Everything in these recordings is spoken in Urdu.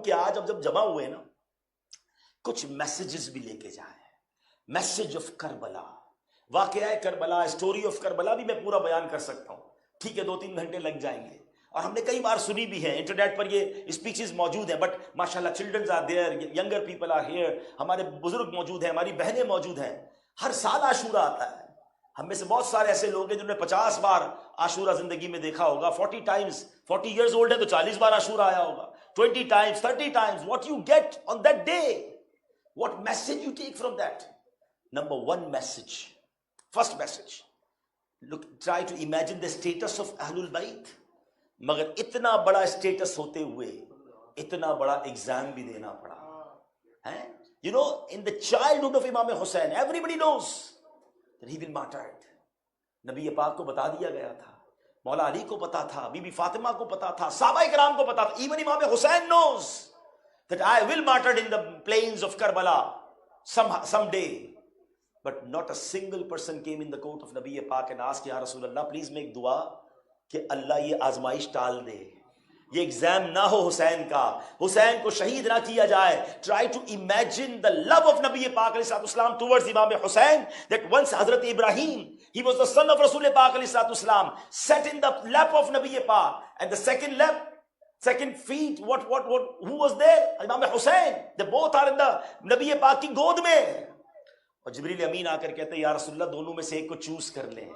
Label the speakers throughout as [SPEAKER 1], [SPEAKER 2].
[SPEAKER 1] ہوں کہ آج اب جب جمع ہوئے نا کچھ میسیجز بھی لے کے جائیں. میسیج آف کربلا, واقعہ کربلا, اسٹوری آف کربلا بھی میں پورا بیان کر سکتا ہوں, ٹھیک ہے 2-3 گھنٹے لگ جائیں گے, اور ہم نے کئی بار سنی بھی ہے, انٹرنیٹ پر یہ اسپیچز موجود ہیں, بٹ ماشاءاللہ childrens are there, younger people are here, ہمارے بزرگ موجود ہیں, ہماری بہنیں موجود ہیں. ہر سال عاشورہ آتا ہے. ہم میں سے بہت سارے ایسے لوگ ہیں جنہوں نے 50 بار عاشورہ زندگی میں دیکھا ہوگا. 40 ٹائمز, 40 ایئرز اولڈ ہے تو 40 بار عاشورہ آیا ہوگا. 20 times, 30 times. What you get on that day, what message you take from that. Number 1 message, first message, look, try to imagine the status of Ahlul Bayt. مگر اتنا بڑا اسٹیٹس ہوتے ہوئے اتنا بڑا ایگزام بھی دینا پڑا ہے. You know, in the childhood of Imam Hussain, everybody knows that he will martyred. نبی پاک کو بتا دیا گیا تھا, مولا علی کو پتا تھا, بی بی فاطمہ کو پتا تھا, صحابہ کرام کو پتا تھا. Even Imam Hussain knows that I will martyred in the plains of Karbala someday. But not a single person came in the court of Nabi Pak and asked, Ya Rasulullah, please make dua کہ اللہ یہ آزمائش ٹال دے, یہ ایگزام نہ ہو حسین کا, حسین کو شہید نہ کیا جائے. Try to imagine the love of Nabi Pak alayhi salatu wasalam towards Imam Hussain, that once Hazrat Ibrahim, he was the son of Rasul Pak alayhi salatu wasalam, sat in the lap of Nabi Pak, and the second lap, second feet, who was there? Imam Hussain. They both are in the Nabi Pak کی گود میں. اور جبریل امین آ کر کہتے ہیں یا رسول اللہ دونوں میں سے ایک کو چوز کر لیں,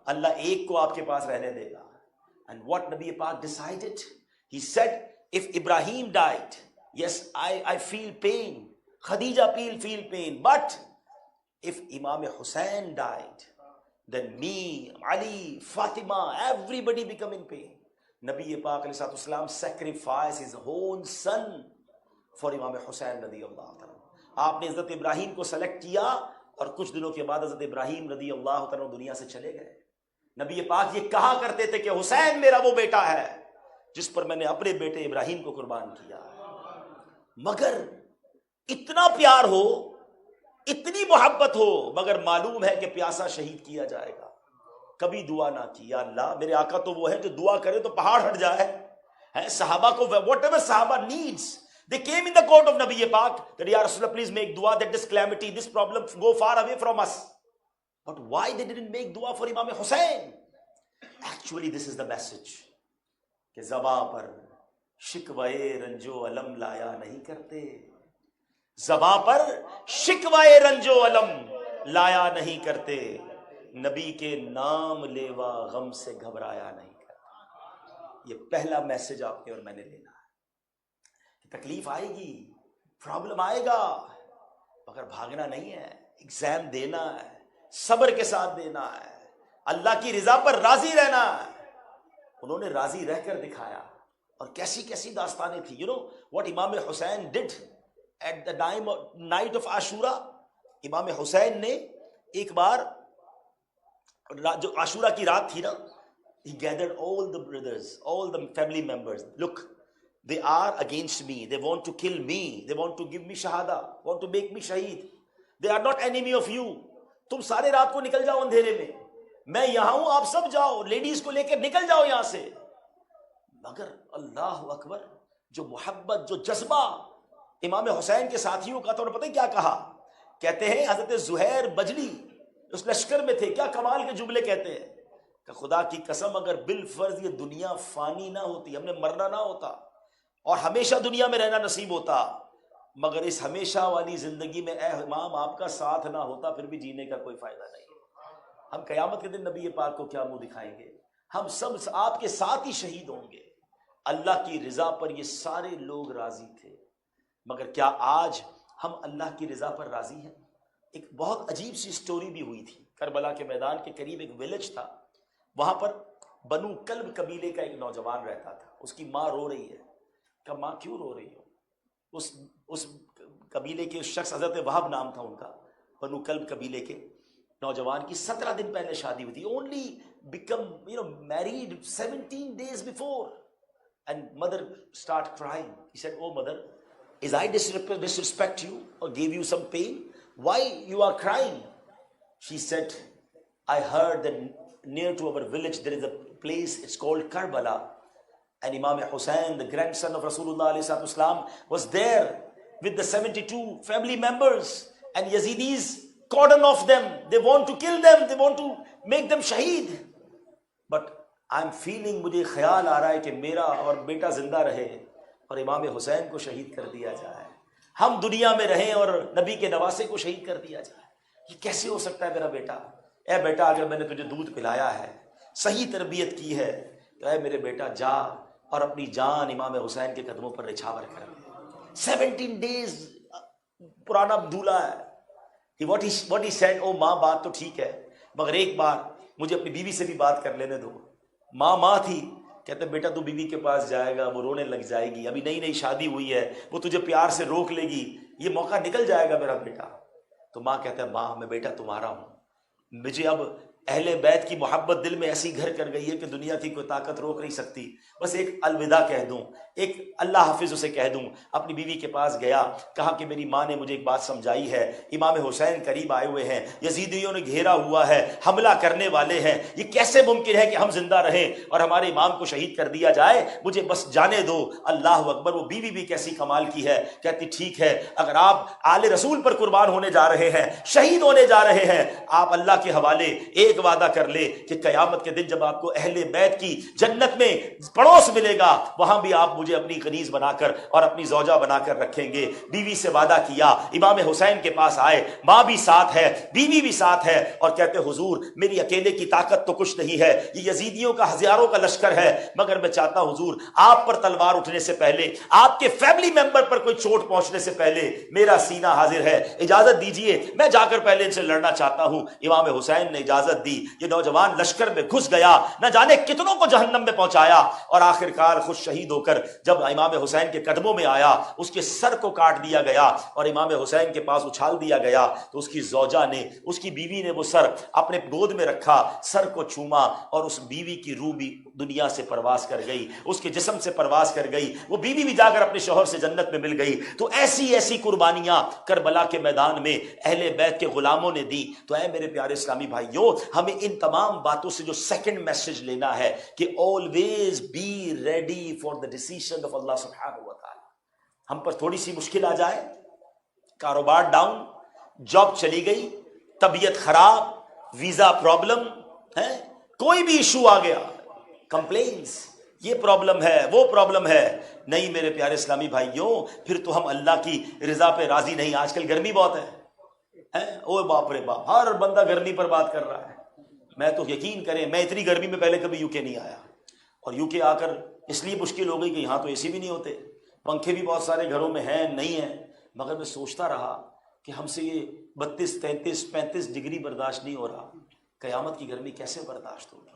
[SPEAKER 1] اللہ ایک کو آپ کے پاس رہنے دے گا. And what Nabi Pak decided? He said, if Ibrahim died, yes, I feel pain. Khadija feel pain. But if Imam Hussain died, then me, Ali, Fatima, everybody become in pain. Nabi Pak alayhi salatu wasalam sacrificed his own son for Imam Hussain radiyallahu ta'ala. آپ نے حضرت ابراہیم کو سلیکٹ کیا اور کچھ دنوں کے بعد حضرت ابراہیم رضی اللہ تعالیٰ دنیا سے چلے گئے. نبی پاک یہ کہا کرتے تھے کہ حسین میرا وہ بیٹا ہے جس پر میں نے اپنے بیٹے ابراہیم کو قربان کیا. مگر اتنا پیار ہو, اتنی محبت ہو, مگر معلوم ہے کہ پیاسا شہید کیا جائے گا, کبھی دعا نہ کی یا اللہ میرے آقا تو وہ ہے جو دعا کرے تو پہاڑ ہٹ جائے. صحابہ کو whatever صحابہ needs, they came in the court of Nabi Pak that Ya Rasulullah please make dua that this calamity, this problem go far away from us. But why they didn't make dua for Imam Hussain? Actually this is the message کہ زباں پر شکوائے رنجو علم لایا نہیں کرتے, زباں پر شکوائے رنجو علم لایا نہیں کرتے, نبی کے نام لیوا غم سے گھبرایا نہیں کرتے. یہ پہلا میسج آپ نے اور میں نے لینا ہے. تکلیف آئے گی, پرابلم آئے گا, مگر بھاگنا نہیں ہے, ایگزام دینا ہے, صبر کے ساتھ دینا ہے, اللہ کی رضا پر راضی رہنا ہے. انہوں نے راضی رہ کر دکھایا, اور کیسی کیسی داستانیں تھی. You know what Imam Hussain did at the night of Ashura? امام حسین نے ایک بار جو عاشورہ کی رات تھی نا, he gathered all the brothers, all the family members. Look, they are against me, they want to kill me, they want to give me shahada, want to make me shaheed. They are not enemy of you. تم سارے رات کو نکل جاؤ اندھیرے میں یہاں ہوں, آپ سب جاؤ, لیڈیز کو لے کر نکل جاؤ یہاں سے. مگر اللہ اکبر, جو محبت, جو جذبہ امام حسین کے ساتھیوں کا تھا, انہوں نے پتہ کیا کہا؟ کہتے ہیں حضرت زہیر بجلی اس لشکر میں تھے, کیا کمال کے جملے کہتے ہیں کہ خدا کی قسم اگر بالفرض یہ دنیا فانی نہ ہوتی, ہم نے مرنا نہ ہوتا اور ہمیشہ دنیا میں رہنا نصیب ہوتا, مگر اس ہمیشہ والی زندگی میں اے امام آپ کا ساتھ نہ ہوتا, پھر بھی جینے کا کوئی فائدہ نہیں. ہم قیامت کے دن نبی پاک کو کیا منہ دکھائیں گے؟ ہم سب آپ کے ساتھ ہی شہید ہوں گے. اللہ کی رضا پر یہ سارے لوگ راضی تھے, مگر کیا آج ہم اللہ کی رضا پر راضی ہیں؟ ایک بہت عجیب سی سٹوری بھی ہوئی تھی. کربلا کے میدان کے قریب ایک ویلج تھا, وہاں پر بنو کلب قبیلے کا ایک نوجوان رہتا تھا. اس کی ماں رو رہی ہے. کہ ماں کیوں رو رہی ہو؟ اس قبیلے کے شخص, حضرت وہب نام تھا ان کا, بنو کلب قبیلے کے نوجوان کی 17 دن پہلے شادی ہوئی تھی. only become married 17 days before, and mother start crying. He said, oh mother, is I disrespect you or gave you some pain? Why you are crying? She said, I heard that near to our village there is a place, it's called Karbala, And Imam Hussain, the grandson of Rasulullah alayhi wasallam, was there with the 72 family members, and Yazidis cordon off them. They want to kill them, they want to make them shaheed. But I'm feeling, مجھے خیال آ رہا ہے کہ میرا اور بیٹا زندہ رہے اور امام حسین کو شہید کر دیا جائے، ہم دنیا میں رہیں اور نبی کے نواسے کو شہید کر دیا جائے. یہ کیسے ہو سکتا ہے میرا بیٹا؟ اے بیٹا، اگر میں نے تجھے دودھ پلایا ہے، صحیح تربیت کی ہے، تو اے میرے بیٹا جا اور اپنی جان امام حسین کے قدموں پر نچھاور کر دے. 17 days پرانا دھولا ہے. what he said, او ماں بات تو ٹھیک ہے، مگر ایک بار مجھے اپنی بیوی سے بھی بات کر لینے دو. ماں تھی. کہتے بیٹا تو بیوی کے پاس جائے گا، وہ رونے لگ جائے گی، ابھی نئی شادی ہوئی ہے، وہ تجھے پیار سے روک لے گی، یہ موقع نکل جائے گا میرا بیٹا. تو ماں کہتا ہے ماں میں بیٹا تمہارا ہوں، مجھے اب اہل بیت کی محبت دل میں ایسی گھر کر گئی ہے کہ دنیا کی کوئی طاقت روک نہیں سکتی. بس ایک الوداع کہہ دوں، ایک اللہ حافظ اسے کہہ دوں. اپنی بیوی کے پاس گیا، کہا کہ میری ماں نے مجھے ایک بات سمجھائی ہے، امام حسین قریب آئے ہوئے ہیں، یزیدیوں نے گھیرا ہوا ہے، حملہ کرنے والے ہیں، یہ کیسے ممکن ہے کہ ہم زندہ رہیں اور ہمارے امام کو شہید کر دیا جائے؟ مجھے بس جانے دو. اللہ اکبر. وہ بیوی بھی کیسی کمال کی ہے، کہتی ٹھیک ہے، اگر آپ آل رسول پر قربان ہونے جا رہے ہیں، شہید ہونے جا رہے ہیں، آپ اللہ کے حوالے ایک وعدہ کر لے کہ قیامت کے دن جب آپ کو اہل بیت کی جنت میں پڑوس ملے گا، وہاں بھی آپ مجھے اپنی کنیز بنا کر اور اپنی زوجہ بنا کر رکھیں گے. بیوی سے وعدہ کیا. امام حسین کے پاس آئے، ماں بھی ساتھ ہے، بیوی بھی ساتھ ہے، اور کہتے حضور میری اکیلے کی طاقت تو کچھ نہیں ہے، یہ یزیدیوں کا ہزاروں کا لشکر ہے، مگر میں چاہتا ہوں حضور آپ پر تلوار اٹھنے سے پہلے، آپ کے فیملی ممبر پر کوئی چوٹ پہنچنے سے پہلے میرا سینہ حاضر ہے، اجازت دیجئے میں جا کر پہلے ان سے لڑنا چاہتا ہوں. امام حسین نے اجازت دی. یہ نوجوان لشکر میں گھس گیا، نہ جانے کتنوں کو جہنم میں پہنچایا، اور آخر کار خود شہید ہو کر جب امام حسین کے قدموں میں آیا، اس کے سر کو کاٹ دیا گیا اور امام حسین کے پاس اچھال دیا گیا. تو اس کی زوجہ نے، اس کی بیوی نے وہ سر اپنے گود میں رکھا، سر کو چوما، اور اس بیوی کی روح بھی دنیا سے پرواز کر گئی، اس کے جسم سے پرواز کر گئی. وہ بیوی بھی جا کر اپنے شوہر سے جنت میں مل گئی. تو ایسی قربانیاں کربلا کے میدان میں اہل بیت کے غلاموں نے دی. تو اے میرے پیارے اسلامی بھائیوں، ہمیں ان تمام باتوں سے جو سیکنڈ میسج لینا ہے کہ always be ready for the decision of Allah subhanahu wa ta'ala. ہم پر تھوڑی سی مشکل آ جائے، کاروبار ڈاؤن، جاب چلی گئی، طبیعت خراب، ویزا پرابلم ہے، کوئی بھی ایشو آ گیا، کمپلینس، یہ پرابلم ہے، وہ پرابلم ہے، نہیں میرے پیارے اسلامی بھائیوں، پھر تو ہم اللہ کی رضا پہ راضی نہیں. آج کل گرمی بہت ہے، او باپ رے باپ، ہر بندہ گرمی پر بات کر رہا ہے. میں تو یقین کریں، میں اتنی گرمی میں پہلے کبھی یو کے نہیں آیا، اور یو کے آ کر اس لیے مشکل ہو گئی کہ یہاں تو اے سی بھی نہیں ہوتے، پنکھے بھی بہت سارے گھروں میں ہیں نہیں ہیں. مگر میں سوچتا رہا کہ ہم سے یہ 32 33 35 ڈگری برداشت نہیں ہو رہا، قیامت کی گرمی کیسے برداشت ہوگی؟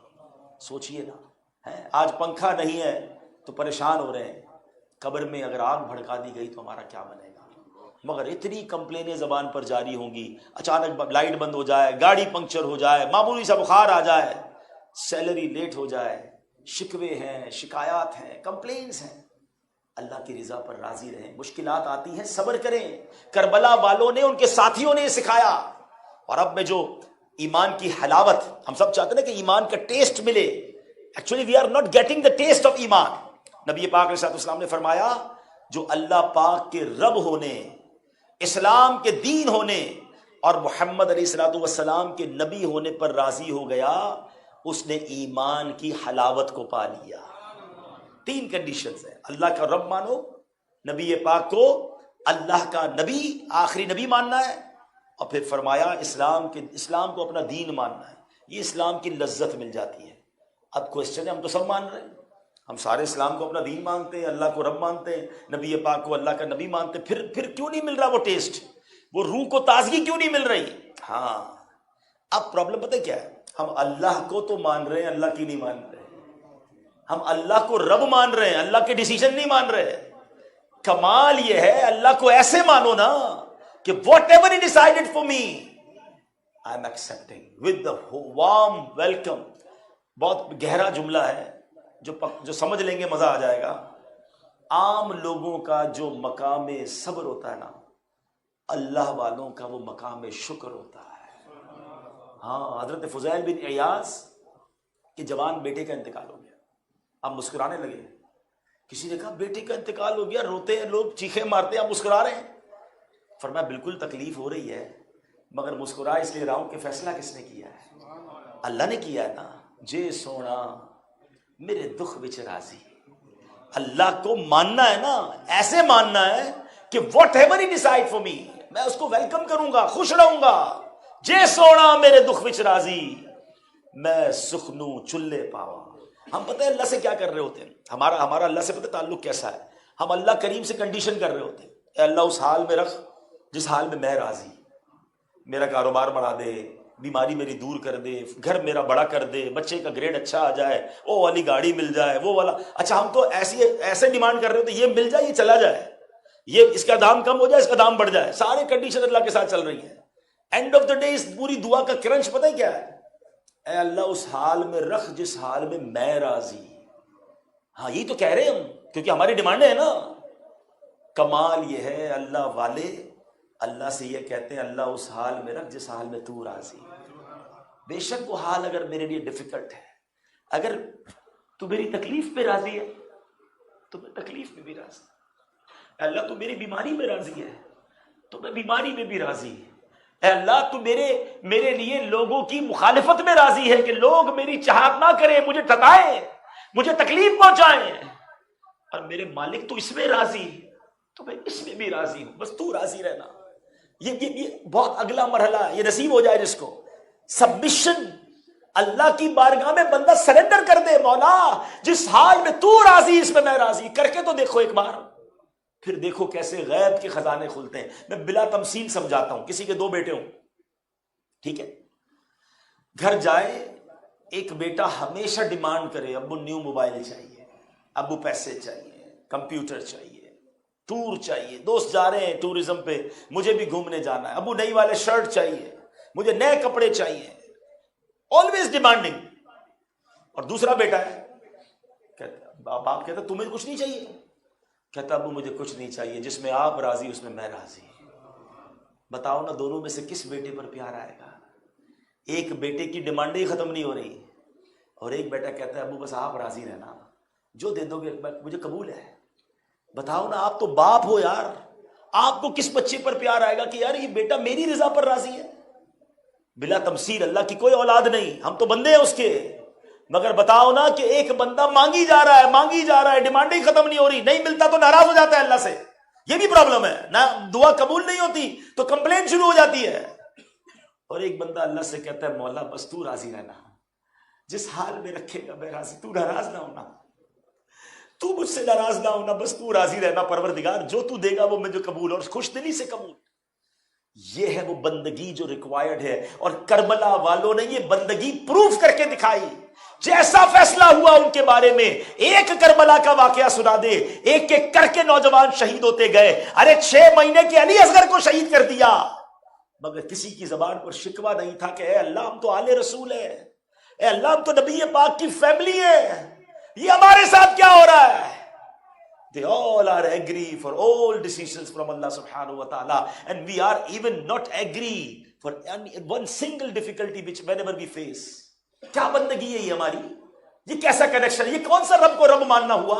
[SPEAKER 1] سوچئے نا. آج پنکھا نہیں ہے تو پریشان ہو رہے ہیں، قبر میں اگر آگ بھڑکا دی گئی تو ہمارا کیا بنے گا؟ مگر اتنی کمپلینیں زبان پر جاری ہوں گی، اچانک لائٹ بند ہو جائے، گاڑی پنکچر ہو جائے، معمولی سا بخار آ جائے، سیلری لیٹ ہو جائے، شکوے ہیں، شکایات ہیں، کمپلینس ہیں. اللہ کی رضا پر راضی رہیں. مشکلات آتی ہیں، صبر کریں. کربلا والوں نے، ان کے ساتھیوں نے یہ سکھایا. اور اب میں جو ایمان کی حلاوت، ہم سب چاہتے ہیں نا کہ ایمان کا ٹیسٹ ملے. Actually we are not getting the test of ایمان. نبی پاک علیہ السلام نے فرمایا جو اللہ پاک کے رب ہونے، اسلام کے دین ہونے اور محمد علیہ الصلوۃ والسلام کے نبی ہونے پر راضی ہو گیا، اس نے ایمان کی حلاوت کو پا لیا. 3 کنڈیشنز ہیں. اللہ کا رب مانو، نبی پاک کو اللہ کا نبی، آخری نبی ماننا ہے، اور پھر فرمایا اسلام کو اپنا دین ماننا ہے. یہ اسلام کی لذت مل جاتی ہے. اب کوشچن ہے، ہم تو سب مان رہے ہیں، ہم سارے اسلام کو اپنا دین مانتے ہیں، اللہ کو رب مانتے ہیں، نبی پاک کو اللہ کا نبی مانتے ہیں، پھر کیوں نہیں مل رہا وہ ٹیسٹ، وہ روح کو تازگی کیوں نہیں مل رہی؟ ہاں، اب پرابلم پتہ کیا ہے؟ ہم اللہ کو تو مان رہے ہیں، اللہ کی نہیں مان رہے. ہم اللہ کو رب مان رہے ہیں، اللہ کے ڈیسیژن نہیں مان رہے. کمال یہ ہے اللہ کو ایسے مانو نا کہ what ever he decided for me I am accepting with the warm welcome. بہت گہرا جملہ ہے، جو سمجھ لیں گے مزہ آ جائے گا. عام لوگوں کا جو مقام صبر ہوتا ہے نا، اللہ والوں کا وہ مقام شکر ہوتا ہے. ہاں، حضرت فضیل بن عیاض کے جوان بیٹے کا انتقال ہو گیا. اب مسکرانے لگے، کسی نے کہا بیٹے کا انتقال ہو گیا، روتے ہیں لوگ، چیخیں مارتے ہیں، آپ مسکرا رہے ہیں؟ فرمایا بالکل تکلیف ہو رہی ہے، مگر مسکرا اس لیے رہا ہوں کہ فیصلہ کس نے کیا ہے؟ اللہ نے کیا ہے نا۔ جے سونا میرے دکھ وچ راضی، اللہ کو ماننا ہے نا، ایسے ماننا ہے کہ what ever he decide for me, میں اس کو ویلکم کروں گا، خوش رہوں گا۔ جے سونا میرے دکھ وچ راضی، میں سخنو چلے پاوا۔ ہم پتہ ہے اللہ سے کیا کر رہے ہوتے ہیں، ہمارا اللہ سے پتہ تعلق کیسا ہے؟ ہم اللہ کریم سے کنڈیشن کر رہے ہوتے ہیں، اے اللہ اس حال میں رکھ جس حال میں میں راضی، میرا کاروبار بڑھا دے، بیماری میری دور کر دے، گھر میرا بڑا کر دے، بچے کا گریڈ اچھا آ جائے، وہ والی گاڑی مل جائے، وہ والا۔ اچھا ہم تو ایسے ڈیمانڈ کر رہے ہوتے ہیں، یہ مل جائے، یہ چلا جائے، یہ اس کا دام کم ہو جائے، اس کا دام بڑھ جائے، سارے کنڈیشن اللہ کے ساتھ چل رہی ہیں۔ اینڈ آف دا ڈے اس پوری دعا کا کرنچ پتہ ہے کیا ہے؟ اے اللہ اس حال میں رکھ جس حال میں میں راضی۔ ہاں یہی تو کہہ رہے ہیں ہم، کیونکہ ہماری ڈیمانڈیں ہیں نا۔ کمال یہ ہے اللہ والے اللہ سے یہ کہتے ہیں اللہ اس حال میں رکھ جس حال میں تو راضی۔ بے شک وہ حال اگر میرے لیے ڈیفیکلٹ ہے، اگر تو میری تکلیف پہ راضی ہے تو میں تکلیف میں بھی راضی، اے اللہ تو میری بیماری میں راضی ہے تو میں بیماری میں بھی راضی، اے اللہ تو میرے لیے لوگوں کی مخالفت میں راضی ہے کہ لوگ میری چاہت نہ کریں، مجھے ستائیں، مجھے تکلیف پہنچائیں، اور میرے مالک تو اس میں راضی تو میں اس میں بھی راضی ہوں، بس تو راضی رہنا۔ یہ بہت اگلا مرحلہ یہ نصیب ہو جائے جس کو سبمیشن، اللہ کی بارگاہ میں بندہ سرنڈر کر دے، مولا جس حال میں تو راضی اس میں میں راضی، کر کے تو دیکھو ایک بار، پھر دیکھو کیسے غیب کے خزانے کھلتے ہیں۔ میں بلا تمثیل سمجھاتا ہوں، کسی کے 2 بیٹے ہوں، ٹھیک ہے، گھر جائے، ایک بیٹا ہمیشہ ڈیمانڈ کرے ابو نیو موبائل چاہیے، ابو پیسے چاہیے، کمپیوٹر چاہیے، ٹور چاہیے، دوست جا رہے ہیں ٹورزم پہ، مجھے بھی گھومنے جانا ہے، ابو نئی والے شرٹ چاہیے، مجھے نئے کپڑے چاہیے، آلویز ڈیمانڈنگ۔ اور دوسرا بیٹا ہے، باپ کہتا تمہیں کچھ نہیں چاہیے، کہتا ابو مجھے کچھ نہیں چاہیے، جس میں آپ راضی اس میں میں راضی۔ بتاؤ نا دونوں میں سے کس بیٹے پر پیار آئے گا؟ ایک بیٹے کی ڈیمانڈیں ہی ختم نہیں ہو رہی، اور ایک بیٹا کہتا ہے ابو بس آپ راضی رہنا، جو دے دو گے مجھے قبول ہے۔ بتاؤ نا آپ تو باپ ہو یار، آپ کو کس بچے پر پیار آئے گا کہ یار یہ بیٹا میری رضا پر راضی ہے؟ بلا تمثیل اللہ کی کوئی اولاد نہیں، ہم تو بندے ہیں اس کے، مگر بتاؤ نا کہ ایک بندہ مانگی جا رہا ہے، ڈیمانڈیں ہی ختم نہیں ہو رہی، نہیں ملتا تو ناراض ہو جاتا ہے اللہ سے، یہ بھی پرابلم ہے نا، دعا قبول نہیں ہوتی تو کمپلین شروع ہو جاتی ہے۔ اور ایک بندہ اللہ سے کہتا ہے مولا بس تو راضی رہنا، جس حال میں رکھے گا میں راضی، تو ناراض نہ ہونا، تو مجھ سے ناراض نہ ہونا، بس تو راضی رہنا پروردگار، جو تو دے گا وہ مجھے قبول، اور خوش دلی سے قبول۔ یہ ہے وہ بندگی جو ریکوائرڈ ہے، اور کربلا والوں نے یہ بندگی پروف کر کے دکھائی۔ جیسا فیصلہ ہوا ان کے بارے میں، ایک کربلا کا واقعہ سنا دے، ایک ایک کر کے نوجوان شہید ہوتے گئے۔ ارے 6 مہینے کے علی اصغر کو شہید کر دیا، مگر کسی کی زبان پر شکوہ نہیں تھا کہ اے اللہ ہم تو آل رسول ہیں، اے اللہ ہم تو نبی پاک کی فیملی ہے، یہ ہمارے ساتھ کیا ہو رہا ہے؟ They all are agree for all decisions from Allah subhanahu wa ta'ala, and we are even not agree for one single difficulty which whenever we face. کیا بندگی ہے یہ ہماری؟ یہ کیسا کنیکشن؟ یہ کون سا رب کو رب ماننا ہوا؟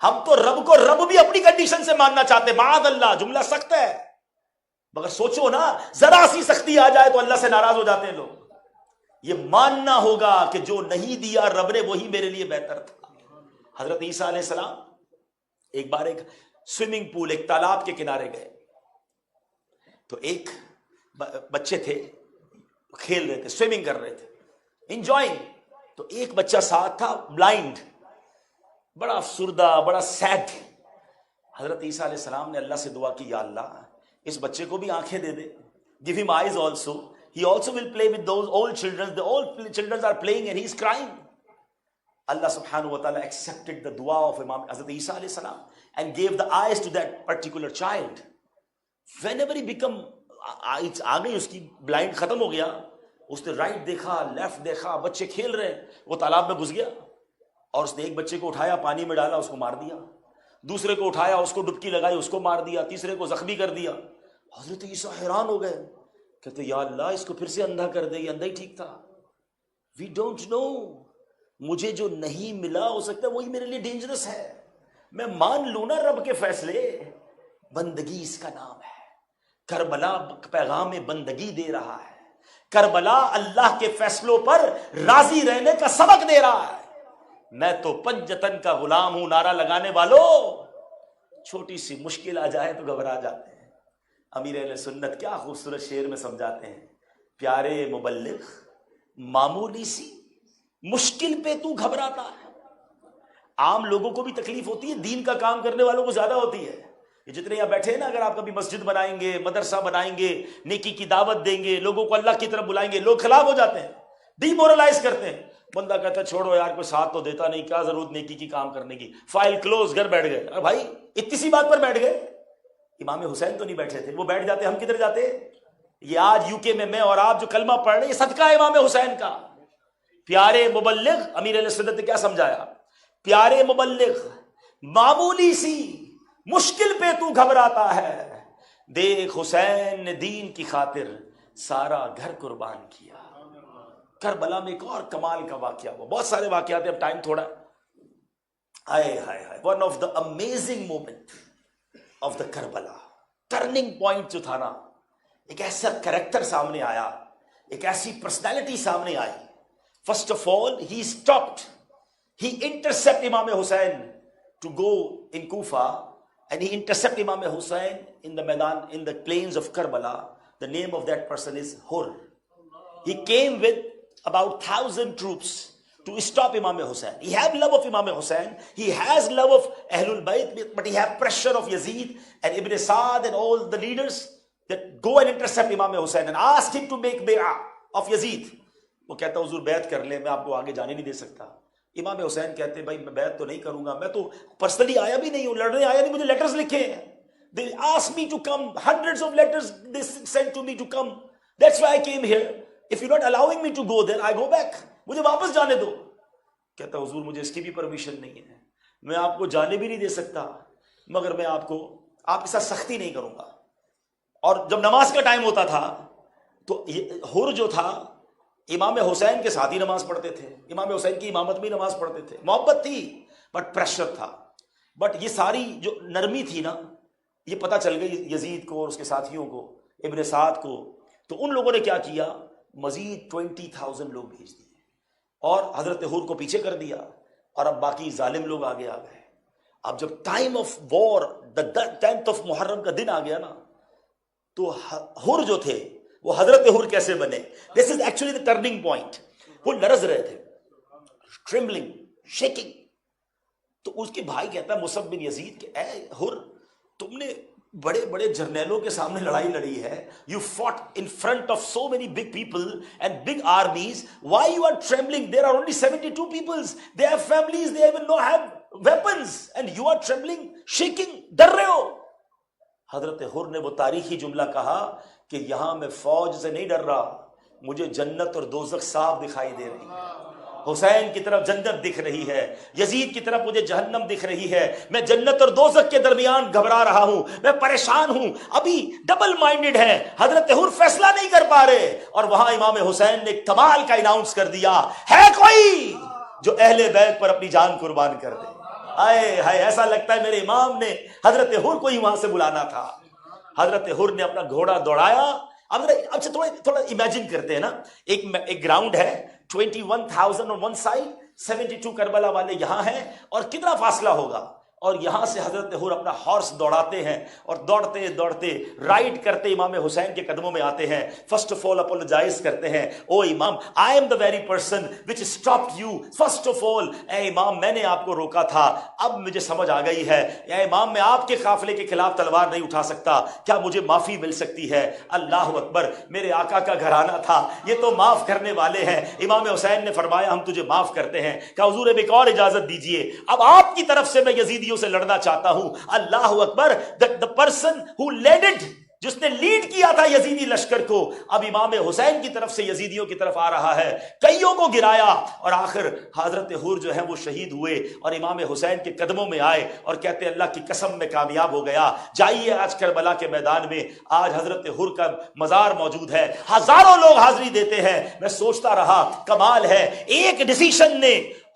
[SPEAKER 1] ہم تو رب کو رب بھی اپنی کنڈیشن سے ماننا چاہتے، معاذ اللہ، جملہ سخت ہے، مگر سوچو نا ذرا سی سختی آ جائے تو اللہ سے ناراض ہو جاتے ہیں لوگ۔ یہ ماننا ہوگا کہ جو نہیں دیا رب نے وہی میرے لیے بہتر تھا۔ حضرت عیسیٰ علیہ السلام ایک بار ایک سوئمنگ پول، ایک تالاب کے کنارے گئے، تو ایک بچے تھے کھیل رہے تھے، سوئمنگ کر رہے تھے، انجوائنگ، تو ایک بچہ ساتھ تھا بلائنڈ، بڑا افسردہ، بڑا سیڈ۔ حضرت عیسیٰ علیہ السلام نے اللہ سے دعا کی، یا اللہ اس بچے کو بھی آنکھیں دے دے، give him eyes also, he also will play with those old children, the old children are playing and he is crying. Allah subhanahu wa ta'ala accepted the dua of Imam Hazrat Isa alayhi salam and gave the eyes to that particular child. Whenever he become eyes آ گئی، اس کی بلائنڈ ختم ہو گیا، اس نے رائٹ دیکھا، لیفٹ دیکھا، بچے کھیل رہے ہیں، وہ تالاب میں گھس گیا، اور اس نے ایک بچے کو اٹھایا، پانی میں ڈالا، اس کو مار دیا، دوسرے کو اٹھایا، اس کو ڈبکی لگائی، اس کو مار دیا، تیسرے کو زخمی کر دیا۔ حضرت عیسیٰ حیران ہو گئے، کہتے یا اللہ اس کو پھر سے اندھا کر دے، یہ اندھا ہی ٹھیک تھا۔ وی ڈونٹ نو، مجھے جو نہیں ملا ہو سکتا ہے وہی میرے لیے ڈینجرس ہے، میں مان لوں نا رب کے فیصلے، بندگی اس کا نام ہے۔ کربلا پیغام بندگی دے رہا ہے، کربلا اللہ کے فیصلوں پر راضی رہنے کا سبق دے رہا ہے۔ میں تو پنجتن کا غلام ہوں، نعرہ لگانے والوں چھوٹی سی مشکل آ جائے تو گھبرا جاتے ہیں۔ امیر اہل سنت کیا خوبصورت شعر میں سمجھاتے ہیں، پیارے مبلغ معمولی سی مشکل پہ تو گھبراتا ہے۔ عام لوگوں کو بھی تکلیف ہوتی ہے، دین کا کام کرنے والوں کو زیادہ ہوتی ہے۔ یہ جتنے یہاں بیٹھے ہیں نا، اگر آپ کبھی مسجد بنائیں گے، مدرسہ بنائیں گے، نیکی کی دعوت دیں گے، لوگوں کو اللہ کی طرف بلائیں گے، لوگ خلاف ہو جاتے ہیں، ڈی مورلائز کرتے ہیں۔ بندہ کہتا ہے چھوڑو یار، کوئی ساتھ تو دیتا نہیں، کیا ضرورت نیکی کی کام کرنے کی، فائل کلوز، گھر بیٹھ گئے۔ ارے بھائی اتنی سی بات پر بیٹھ گئے، امام حسین تو نہیں بیٹھے تھے، وہ بیٹھ جاتے ہم کدھر جاتے؟ یہ آج یو کے میں اور آپ جو کلمہ پڑھ رہے ہیں، یہ صدقہ ہے امام حسین کا۔ پیارے مبلغ، امیر علیہ السنت نے کیا سمجھایا؟ پیارے مبلغ معمولی سی مشکل پہ تو گھبراتا ہے، دیکھ حسین نے دین کی خاطر سارا گھر قربان کیا۔ کربلا میں ایک اور کمال کا واقعہ ہوا، بہت سارے واقعات ہیں، اب ٹائم تھوڑا ہائے ہائے ہائے، one of the amazing moment of the Karbala, turning point جو تھا نا، ایک ایسا کریکٹر سامنے آیا، ایک ایسی پرسنالٹی سامنے آئی۔ فرسٹ آف آل ہی stopped, he intercept Imam Hussein to go in Kufa, and he intercept Imam Hussein in the Maidan, in the plains of Karbala. The name of that person is Hur. He came with about 1,000 troops to stop Imam Hussein. He had love of Imam Hussein, he has love of Ahlul Bayt, but he have pressure of Yazid and Ibn Sa'd and all the leaders that go and intercept Imam Hussein and ask him to make bay'ah of Yazid. وہ کہتا حضور بیعت کر لیں، میں آپ کو آگے جانے نہیں دے سکتا۔ امام حسین کہتے ہیں بھائی میں بیعت تو نہیں کروں گا، میں تو پرسنلی آیا بھی نہیں ہوں، لڑنے آیا نہیں، مجھے لیٹرز لکھے ہیں، they asked me to come, hundreds of letters they sent to me to come, that's why I came here, if you're not allowing me to go there, I go back, مجھے واپس جانے دو۔ کہتا حضور مجھے اس کی بھی پرمیشن نہیں ہے، میں آپ کو جانے بھی نہیں دے سکتا، مگر میں آپ کے ساتھ سختی نہیں کروں گا۔ اور جب نماز کا ٹائم ہوتا تھا تو حر جو تھا امام حسین کے ساتھ ہی نماز پڑھتے تھے، امام حسین کی امامت میں نماز پڑھتے تھے، محبت تھی بٹ پریشر تھا۔ بٹ یہ ساری جو نرمی تھی نا، یہ پتہ چل گئی یزید کو اور اس کے ساتھیوں کو، ابن سعد کو، تو ان لوگوں نے کیا کیا، مزید 20,000 لوگ بھیج دیے اور حضرت حر کو پیچھے کر دیا، اور اب باقی ظالم لوگ آگے آ گئے۔ اب جب time of war, 10th of Muharram کا دن آ گیا نا، تو حر جو تھے وہ حضرت حر کیسے بنے؟ This is actually the turning point. وہ لرز رہے تھے، ٹرمبلنگ، شیکنگ۔ تو اس کے بھائی کہتا ہے مصعب بن یزید کہ اے حر، تم نے بڑے بڑے جرنیلوں کے سامنے لڑائی لڑی ہے، you fought in front of so many big people and big armies, why you are trembling? There are only 72 peoples, they have families, they even don't have weapons, and you are trembling, shaking, ڈر رہے ہو۔ حضرت حر نے وہ تاریخی جملہ کہا کہ یہاں میں فوج سے نہیں ڈر رہا، مجھے جنت اور دوزخ صاف دکھائی دے رہی ہے، حسین کی طرف جنت دکھ رہی ہے، یزید کی طرف مجھے جہنم دکھ رہی ہے، میں جنت اور دوزخ کے درمیان گھبرا رہا ہوں، میں پریشان ہوں، ابھی ڈبل مائنڈڈ ہے۔ حضرت حر فیصلہ نہیں کر پا رہے، اور وہاں امام حسین نے کمال کا اناؤنس کر دیا، ہے کوئی جو اہل بیت پر اپنی جان قربان کر دے؟ آئے ہائے، ایسا لگتا ہے میرے امام نے حضرت حر کو ہی وہاں سے بلانا تھا۔ حضرت حر نے اپنا گھوڑا دوڑایا۔ اب اچھا تھوڑا امیجن کرتے ہیں نا، ایک گراؤنڈ ہے، 21,000 on one side، 72 کربلا والے یہاں ہیں، اور کتنا فاصلہ ہوگا، اور یہاں سے حضرت حر اپنا ہارس دوڑاتے ہیں، اور دوڑتے دوڑتے رائڈ کرتے امام حسین کے قدموں میں آتے ہیں۔ فرسٹ آف آل اپولوجائز کرتے ہیں، او امام، I am the very person which stopped you, first of all اے امام میں نے آپ کو روکا تھا، اب مجھے سمجھ آ گئی ہے، اے امام میں آپ کے قافلے کے خلاف تلوار نہیں اٹھا سکتا، کیا مجھے معافی مل سکتی ہے؟ اللہ اکبر، میرے آقا کا گھرانہ تھا، یہ تو معاف کرنے والے ہیں۔ امام حسین نے فرمایا ہم تجھے معاف کرتے ہیں۔ کہ حضور ایک اور اجازت دیجئے، اب آپ کی طرف سے میں یزیدیوں سے لڑنا چاہتا ہوں۔ اللہ اکبر، the person who led it، جس نے لیڈ کیا تھا یزیدی لشکر کو، اب امام حسین کی طرف سے یزیدیوں کی طرف آ رہا ہے، کئیوں کو گرایا، اور آخر حضرت حر جو ہے وہ شہید ہوئے، اور امام حسین کے قدموں میں آئے اور کہتے اللہ کی قسم میں کامیاب ہو گیا۔ جائیے آج کربلا کے میدان میں، آج حضرت حر کا مزار موجود ہے، ہزاروں لوگ حاضری دیتے ہیں۔ میں سوچتا رہا کمال ہے، ایک ڈیسیشن نے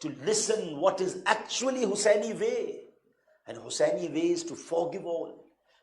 [SPEAKER 1] to listen what is actually Hussaini way, and Hussaini way is to forgive all।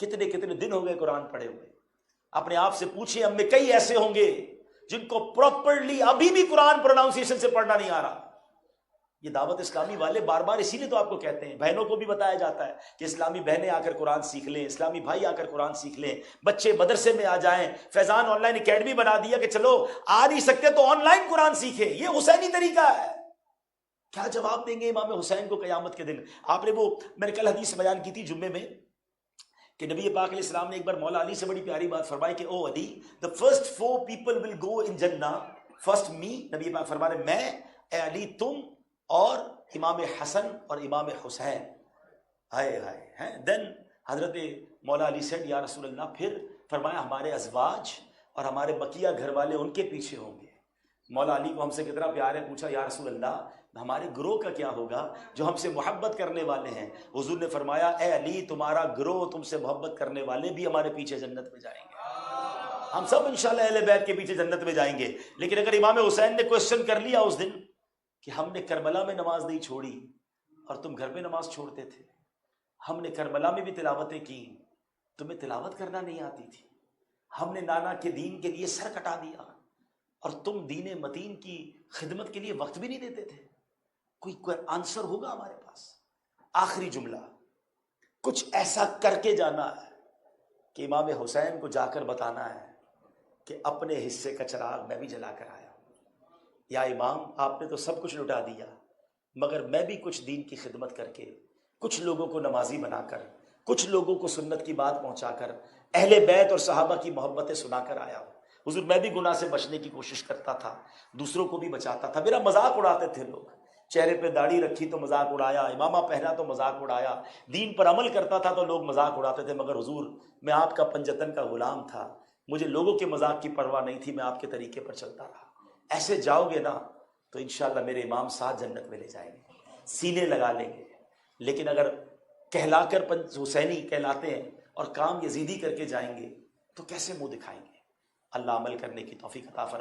[SPEAKER 1] کتنے کتنے دن ہو گئے قرآن پڑھے ہوئے. اپنے آپ سے پوچھیں، ہم میں کئی ایسے ہوں گے جن کو پراپرلی ابھی بھی قرآن پروناؤنسیشن سے پڑھنا نہیں آ رہا. یہ دعوت اسلامی والے بار بار اسی لیے تو آپ کو کہتے ہیں، بہنوں کو بھی بتایا جاتا ہے کہ اسلامی بہنیں آ کر قرآن سیکھ لیں، اسلامی بھائی آ کر قرآن سیکھ لیں، بچے مدرسے میں آ جائیں. فیضان آن لائن اکیڈمی بنا دیا کہ چلو آ نہیں سکتے تو آن لائن قرآن سیکھیں. یہ حسینی طریقہ ہے. کیا جواب دیں گے امام حسین کو قیامت کے دن؟ آپ نے وہ، میں نے کل حدیث بیان کی تھی جمعے میں کہ نبی پاک علیہ السلام نے ایک بار مولا علی سے بڑی پیاری بات فرمائی کہ او علی، the first 4 people will go in Jannah, first me. نبی پاک فرما رہے میں، اے علی تم اور امام حسن اور امام حسین. ہائے ہائے ہیں. دین حضرت مولا علی سیڈ یا رسول اللہ، پھر فرمایا ہمارے ازواج اور ہمارے بقیہ گھر والے ان کے پیچھے ہوں گے. مولا علی کو ہم سے کتنا پیار ہے، پوچھا یا رسول اللہ ہمارے گروہ کا کیا ہوگا جو ہم سے محبت کرنے والے ہیں؟ حضور نے فرمایا اے علی تمہارا گروہ، تم سے محبت کرنے والے بھی ہمارے پیچھے جنت میں جائیں گے. ہم سب انشاءاللہ اہل بیت کے پیچھے جنت میں جائیں گے. لیکن اگر امام حسین نے کوشچن کر لیا اس دن کہ ہم نے کربلا میں نماز نہیں چھوڑی اور تم گھر میں نماز چھوڑتے تھے، ہم نے کربلا میں بھی تلاوتیں کی، تمہیں تلاوت کرنا نہیں آتی تھی، ہم نے نانا کے دین کے لیے سر کٹا دیا اور تم دین متین کی خدمت کے لیے وقت بھی نہیں دیتے تھے. کوئی آنسر ہوگا ہمارے پاس؟ آخری جملہ، کچھ ایسا کر کے جانا ہے کہ امام حسین کو جا کر بتانا ہے کہ اپنے حصے کا چراغ میں بھی جلا کر آیا. یا امام آپ نے تو سب کچھ لٹا دیا، مگر میں بھی کچھ دین کی خدمت کر کے، کچھ لوگوں کو نمازی بنا کر، کچھ لوگوں کو سنت کی بات پہنچا کر، اہل بیت اور صحابہ کی محبتیں سنا کر آیا ہوں. حضور میں بھی گناہ سے بچنے کی کوشش کرتا تھا، دوسروں کو بھی بچاتا تھا. میرا مذاق اڑاتے تھے لوگ، چہرے پہ داڑھی رکھی تو مذاق اڑایا، امامہ پہنا تو مذاق اڑایا، دین پر عمل کرتا تھا تو لوگ مذاق اڑاتے تھے. مگر حضور میں آپ کا پنجتن کا غلام تھا، مجھے لوگوں کے مذاق کی پرواہ نہیں تھی، میں آپ کے طریقے پر چلتا رہا. ایسے جاؤ گے نا تو انشاءاللہ میرے امام ساتھ جنت میں لے جائیں گے، سینے لگا لیں گے. لیکن اگر کہلا کر حسینی کہلاتے ہیں اور کام یزیدی کر کے جائیں گے تو کیسے منہ دکھائیں گے؟ اللہ عمل کرنے کی توفیق عطا فرمائے.